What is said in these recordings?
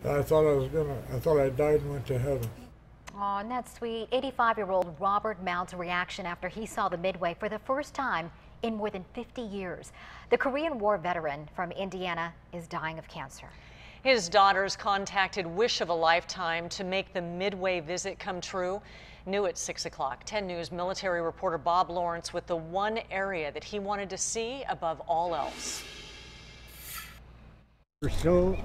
I thought I died and went to heaven. Oh, and that's sweet. 85-year-old Robert Mount's reaction after he saw the Midway for the first time in more than 50 years. The Korean War veteran from Indiana is dying of cancer. His daughters contacted Wish of a Lifetime to make the Midway visit come true. New at 6 o'clock, 10 News military reporter Bob Lawrence with the one area that he wanted to see above all else. We're so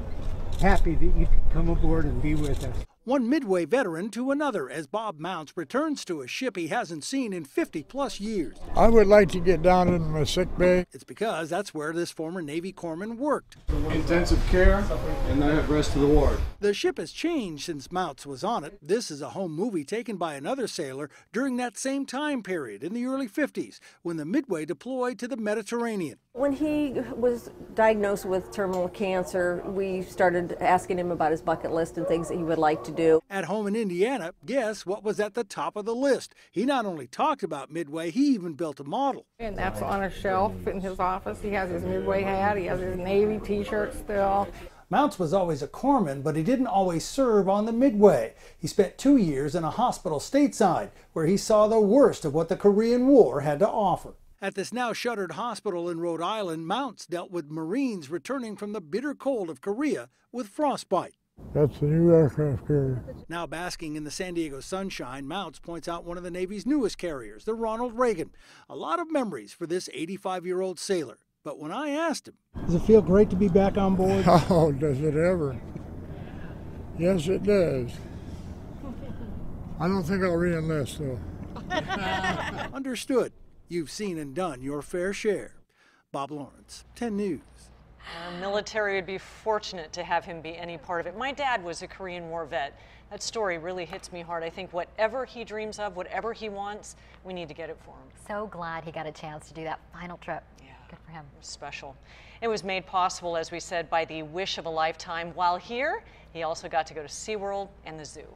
happy that you could come aboard and be with us. One Midway veteran to another as Bob Mounts returns to a ship he hasn't seen in 50-plus years. I would like to get down in my sick bay. It's because that's where this former Navy corpsman worked. Intensive care and the rest of the ward. The ship has changed since Mounts was on it. This is a home movie taken by another sailor during that same time period in the early 50s when the Midway deployed to the Mediterranean. When he was diagnosed with terminal cancer, we started asking him about his bucket list and things that he would like to do. At home in Indiana, guess what was at the top of the list? He not only talked about Midway, he even built a model. And that's on a shelf in his office. He has his Midway hat, he has his Navy t-shirt still. Mounts was always a corpsman, but he didn't always serve on the Midway. He spent 2 years in a hospital stateside where he saw the worst of what the Korean War had to offer. At this now shuttered hospital in Rhode Island, Mounts dealt with Marines returning from the bitter cold of Korea with frostbite. That's the new aircraft carrier. Now basking in the San Diego sunshine, Mounts points out one of the Navy's newest carriers, the Ronald Reagan. A lot of memories for this 85-year-old sailor. But when I asked him, Does it feel great to be back on board? Oh, does it ever? Yes, it does. I don't think I'll re-enlist, though. Understood. You've seen and done your fair share. Bob Lawrence, 10 News. Our military would be fortunate to have him be any part of it. My dad was a Korean War vet. That story really hits me hard. I think whatever he dreams of, whatever he wants, we need to get it for him. So glad he got a chance to do that final trip. Yeah. Good for him. It was special. It was made possible, as we said, by the Wish of a Lifetime. While here, he also got to go to SeaWorld and the zoo.